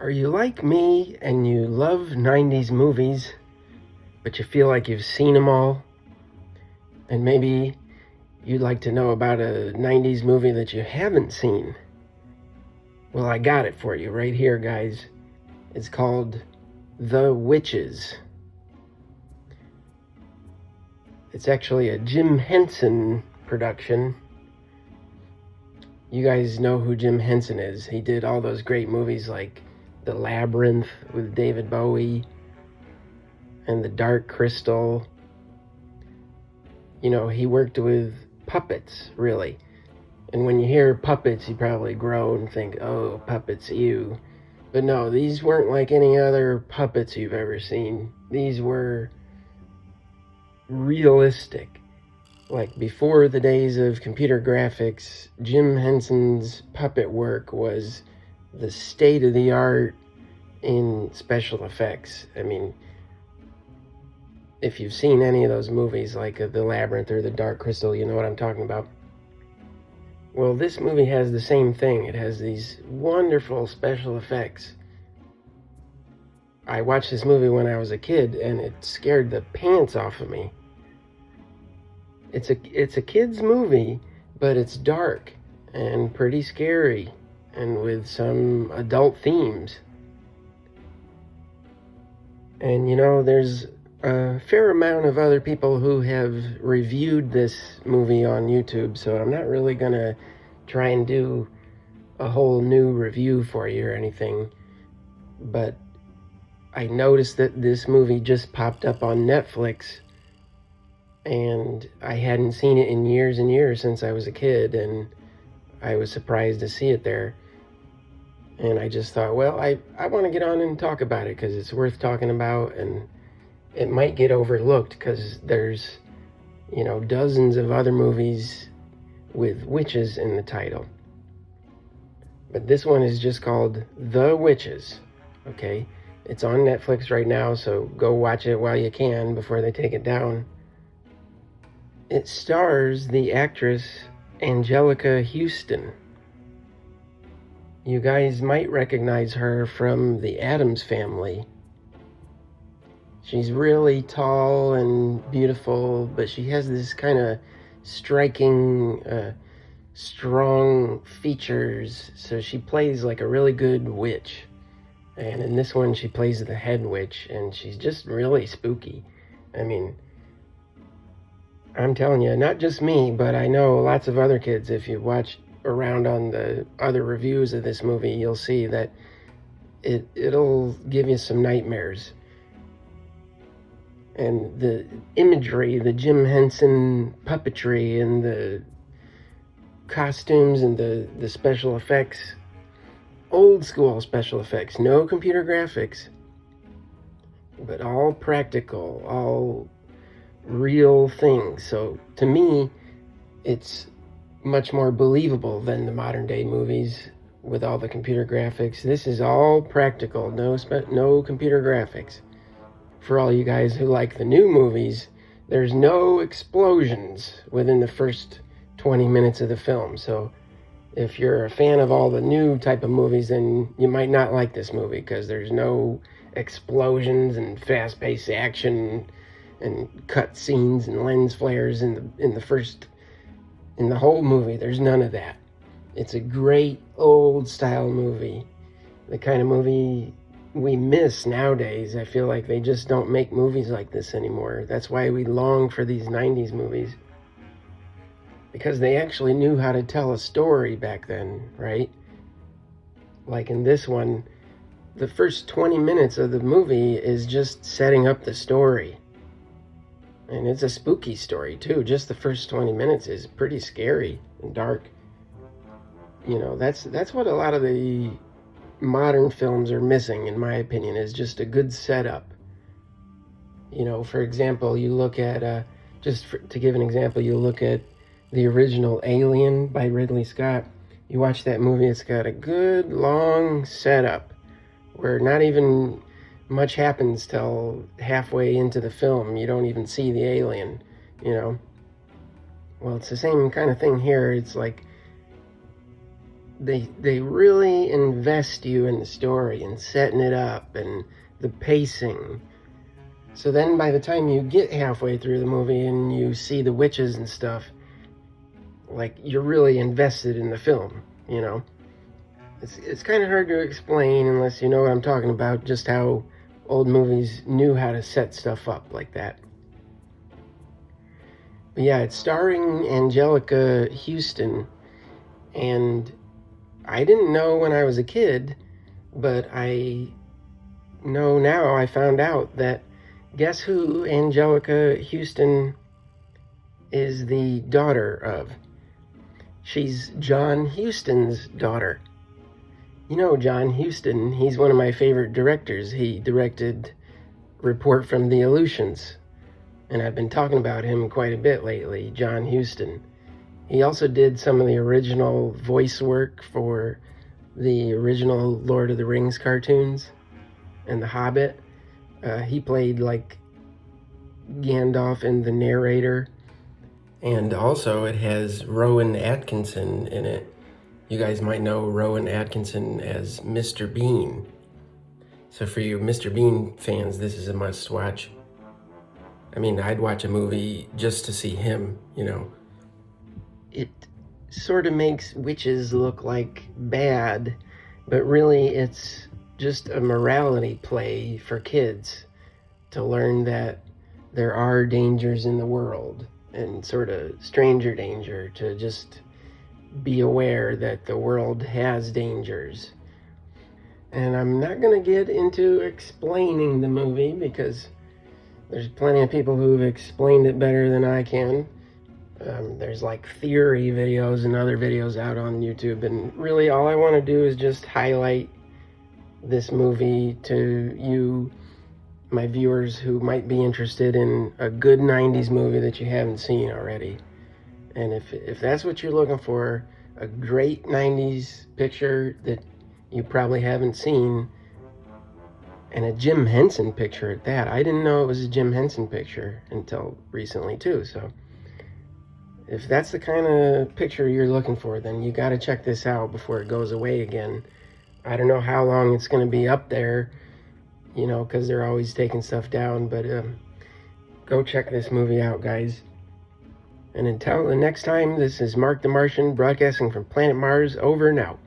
Are you like me and you love 90s movies, but you feel like you've seen them all? And maybe you'd like to know about a 90s movie that you haven't seen? Well, I got it for you right here, guys. It's called The Witches. It's actually a Jim Henson production. You guys know who Jim Henson is. He did all those great movies like The Labyrinth with David Bowie and The Dark Crystal. You know, he worked with puppets, really. And when you hear puppets, you probably groan and think, oh, puppets, ew. But no, these weren't like any other puppets you've ever seen. These were realistic. Like before the days of computer graphics, Jim Henson's puppet work was the state of the art in special effects. I mean, if you've seen any of those movies like The Labyrinth or The Dark Crystal, you know what I'm talking about. Well, this movie has the same thing. It has these wonderful special effects. I watched this movie when I was a kid, and it scared the pants off of me. It's a kid's movie, but it's dark and pretty scary, and with some adult themes. And you know, there's a fair amount of other people who have reviewed this movie on YouTube, so I'm not really gonna try and do a whole new review for you or anything. But I noticed that this movie just popped up on Netflix, and I hadn't seen it in years and years since I was a kid, and I was surprised to see it there. And I just thought, well, I want to get on and talk about it because it's worth talking about, and it might get overlooked because there's, you know, dozens of other movies with witches in the title. But this one is just called The Witches, okay? It's on Netflix right now, so go watch it while you can before they take it down. It stars the actress Anjelica Huston. You guys might recognize her from The Addams Family. She's really tall and beautiful, but she has this kind of striking, strong features. So she plays like a really good witch. And in this one, she plays the head witch, and she's just really spooky. I mean, I'm telling you, not just me, but I know lots of other kids. If you watch around on the other reviews of this movie, you'll see that it'll give you some nightmares. And the imagery, the Jim Henson puppetry, and the costumes and the special effects, old school special effects, no computer graphics, but all practical, all real things. So to me, it's much more believable than the modern day movies with all the computer graphics. This is all practical, no computer graphics. For all you guys who like the new movies, there's no explosions within the first 20 minutes of the film. So if you're a fan of all the new type of movies, then you might not like this movie because there's no explosions and fast-paced action and cut scenes and lens flares in the whole movie. There's none of that. It's a great old style movie, the kind of movie we miss nowadays. I feel like they just don't make movies like this anymore. That's why we long for these 90s movies, because they actually knew how to tell a story back then, right? Like in this one, the first 20 minutes of the movie is just setting up the story. And it's a spooky story too. Just the first 20 minutes is pretty scary and dark. You know, that's what a lot of the modern films are missing, in my opinion, is just a good setup. You know, for example, you look at, to give an example, you look at the original Alien by Ridley Scott. You watch that movie, it's got a good long setup where not even much happens till halfway into the film. You don't even see the alien, you know. Well, it's the same kind of thing here. It's like they really invest you in the story and setting it up and the pacing. So then by the time you get halfway through the movie and you see the witches and stuff, like, you're really invested in the film, you know? It's kind of hard to explain unless you know what I'm talking about, just how old movies knew how to set stuff up like that. But yeah, it's starring Anjelica Huston, and I didn't know when I was a kid, but I know now, I found out that, guess who Anjelica Huston is the daughter of? She's John Huston's daughter. You know John Huston, he's one of my favorite directors. He directed Report from the Aleutians, and I've been talking about him quite a bit lately, John Huston. He also did some of the original voice work for the original Lord of the Rings cartoons and The Hobbit. He played like Gandalf and the narrator. And also it has Rowan Atkinson in it. You guys might know Rowan Atkinson as Mr. Bean. So for you Mr. Bean fans, this is a must watch. I mean, I'd watch a movie just to see him, you know. It sort of makes witches look like bad, but really it's just a morality play for kids to learn that there are dangers in the world, and sort of stranger danger, to just be aware that the world has dangers. And I'm not going to get into explaining the movie because there's plenty of people who've explained it better than I can. There's like theory videos and other videos out on YouTube, and really all I want to do is just highlight this movie to you, my viewers, who might be interested in a good 90s movie that you haven't seen already. And if that's what you're looking for, a great 90s picture that you probably haven't seen, and a Jim Henson picture at that. I didn't know it was a Jim Henson picture until recently too, so if that's the kind of picture you're looking for, then you got to check this out before it goes away again. I don't know how long it's going to be up there, you know, because they're always taking stuff down, but go check this movie out, guys. And until the next time, this is Mark the Martian, broadcasting from planet Mars, over and out.